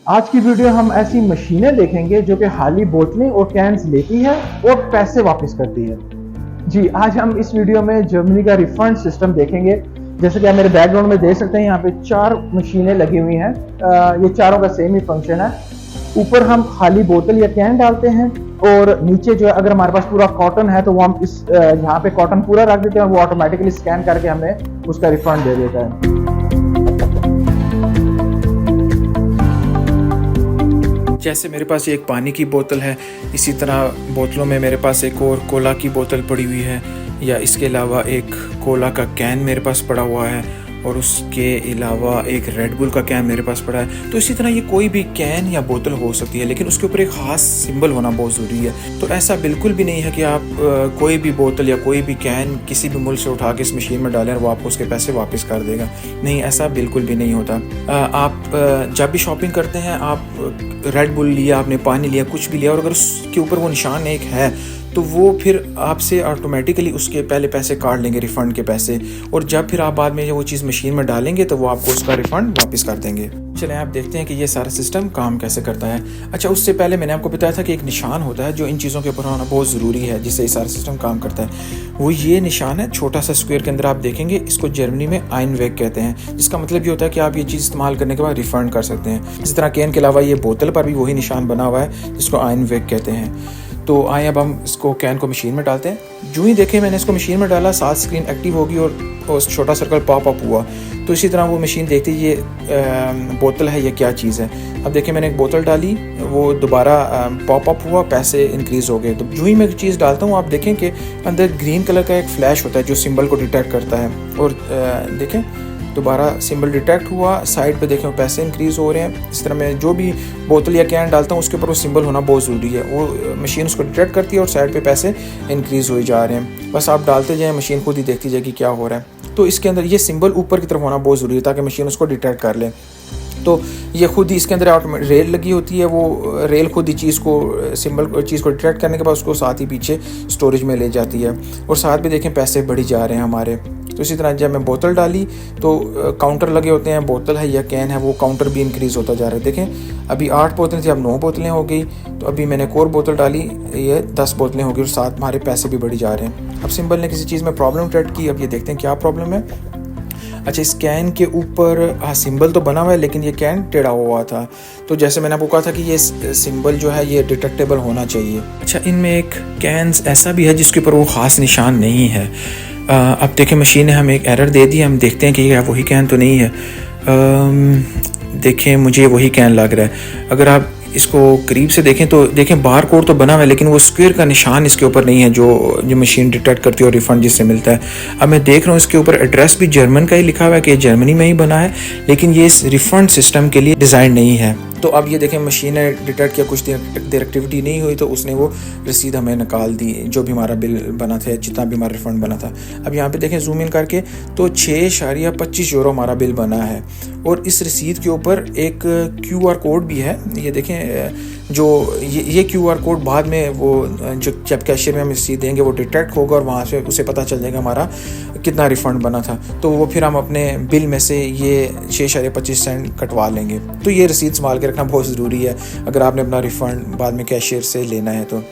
आज की वीडियो हम ऐसी मशीनें देखेंगे जो कि खाली बोतलें और कैंस लेती है और पैसे वापस करती है। जी, आज हम इस वीडियो में जर्मनी का रिफंड सिस्टम देखेंगे। जैसे कि आप मेरे बैकग्राउंड में देख सकते हैं, यहाँ पे 4 मशीनें लगी हुई हैं। ये चारों का सेम ही फंक्शन है। ऊपर हम खाली बोतल या कैन डालते हैं और नीचे जो है, अगर हमारे पास पूरा कॉटन है तो वो हम इस यहाँ पे कॉटन पूरा रख देते हैं और वो ऑटोमेटिकली स्कैन करके हमें उसका रिफंड दे देता है। जैसे मेरे पास एक पानी की बोतल है, इसी तरह बोतलों में मेरे पास एक और कोला की बोतल पड़ी हुई है, या इसके अलावा एक कोला का कैन मेरे पास पड़ा हुआ है और उसके अलावा एक रेड बुल का कैन मेरे पास पड़ा है। तो इसी तरह ये कोई भी कैन या बोतल हो सकती है, लेकिन उसके ऊपर एक ख़ास सिंबल होना बहुत ज़रूरी है। तो ऐसा बिल्कुल भी नहीं है कि आप कोई भी बोतल या कोई भी कैन किसी भी मुल्क से उठा के इस मशीन में डालें और वो आपको उसके पैसे वापस कर देगा। नहीं, ऐसा बिल्कुल भी नहीं होता। आप जब भी शॉपिंग करते हैं, आप रेड बुल लिया, आपने पानी लिया, कुछ भी लिया, और अगर उसके ऊपर वो निशान एक है तो वो फिर आपसे ऑटोमेटिकली उसके पहले पैसे काट लेंगे, रिफ़ंड के पैसे, और जब फिर आप बाद में वो चीज़ मशीन में डालेंगे तो वो आपको उसका रिफ़ंड वापस कर देंगे। चलें आप देखते हैं कि ये सारा सिस्टम काम कैसे करता है। अच्छा, उससे पहले मैंने आपको बताया था कि एक निशान होता है जो इन चीज़ों के ऊपर होना बहुत ज़रूरी है, जिससे ये सारा सिस्टम काम करता है। वो ये निशान है, छोटा सा स्क्वायर के अंदर आप देखेंगे, इसको जर्मनी में आइनवेग कहते हैं, जिसका मतलब ये होता है कि आप ये चीज़ इस्तेमाल करने के बाद रिफ़ंड कर सकते हैं। इस तरह कैन के अलावा ये बोतल पर भी वही निशान बना हुआ है जिसको आइनवेग कहते हैं। तो आए अब हम इसको कैन को मशीन में डालते हैं। जो ही देखें मैंने इसको मशीन में डाला, साथ स्क्रीन एक्टिव होगी और छोटा सर्कल पॉप अप हुआ। तो इसी तरह वो मशीन देखती है ये बोतल है, ये क्या चीज़ है। अब देखें मैंने एक बोतल डाली, वो दोबारा पॉप अप हुआ, पैसे इंक्रीज़ हो गए। तो जो ही मैं चीज़ डालता हूँ, आप देखें कि अंदर ग्रीन कलर का एक फ्लैश होता है जो सिंबल को डिटेक्ट करता है, और देखें दोबारा सिंबल डिटेक्ट हुआ, साइड पे देखें पैसे इंक्रीज़ हो रहे हैं। इस तरह मैं जो भी बोतल या कैन डालता हूँ उसके ऊपर वो सिंबल होना बहुत ज़रूरी है। वो मशीन उसको डिटेक्ट करती है और साइड पे पैसे इंक्रीज़ हो जा रहे हैं। बस आप डालते जाएँ, मशीन खुद ही देखती जाएगी क्या हो रहा है। तो इसके अंदर ये सिंबल ऊपर की तरफ होना बहुत ज़रूरी है ताकि मशीन उसको डिटेक्ट कर ले। तो ये खुद ही इसके अंदर ऑटोमेटिक रेल लगी होती है, वो रेल खुद ही चीज़ को सिंबल चीज़ को डिटेक्ट करने के बाद उसको साथ ही पीछे स्टोरेज में ले जाती है, और साथ भी देखें पैसे बढ़ी जा रहे हैं हमारे। तो इसी तरह जब मैं बोतल डाली तो काउंटर लगे होते हैं, बोतल है या कैन है, वो काउंटर भी इंक्रीज़ होता जा रहा है। देखें अभी 8 बोतलें थी, अब 9 बोतलें हो गई। तो अभी मैंने एक और बोतल डाली, ये 10 बोतलें हो गई और साथ हमारे पैसे भी बढ़ी जा रहे हैं। अब सिंबल ने किसी चीज़ में प्रॉब्लम डिटेक्ट की, अब ये देखते हैं क्या प्रॉब्लम है। अच्छा, इस कैन के ऊपर सिंबल तो बना हुआ है लेकिन ये कैन टेढ़ा हुआ था। तो जैसे मैंने आपको कहा था कि ये सिंबल जो है ये डिटेक्टेबल होना चाहिए। अच्छा, इनमें एक कैंस ऐसा भी है जिसके ऊपर वो ख़ास निशान नहीं है। अब देखें मशीन ने हमें एक एरर दे दी, हम देखते हैं कि ये वही कैन तो नहीं है। देखें मुझे वही कैन लग रहा है। अगर आप इसको करीब से देखें तो देखें बार कोड तो बना हुआ है लेकिन वो स्क्वायर का निशान इसके ऊपर नहीं है जो मशीन डिटेक्ट करती है और रिफंड जिससे मिलता है। अब मैं देख रहा हूँ इसके ऊपर एड्रेस भी जर्मन का ही लिखा हुआ है कि जर्मनी में ही बना है, लेकिन ये इस रिफंड सिस्टम के लिए डिज़ाइन नहीं है। तो अब ये देखें मशीन ने डिटेक्ट किया, कुछ देर एक्टिविटी नहीं हुई तो उसने वो रसीद हमें निकाल दी, जो भी हमारा बिल बना था, जितना भी हमारा रिफंड बना था। अब यहाँ पे देखें जूम इन करके तो 6.25 यूरो हमारा बिल बना है, और इस रसीद के ऊपर एक QR कोड भी है। ये देखें जो ये QR कोड बाद में वो जो जब कैशियर में हम रसीद देंगे वो डिटेक्ट होगा और वहाँ से उसे पता चल जाएगा हमारा कितना रिफ़ंड बना था। तो वो फिर हम अपने बिल में से ये 6.25 सेंट कटवा लेंगे। तो ये रसीद संभाल के रखना बहुत ज़रूरी है अगर आपने अपना रिफ़ंड बाद में कैशियर से लेना है तो।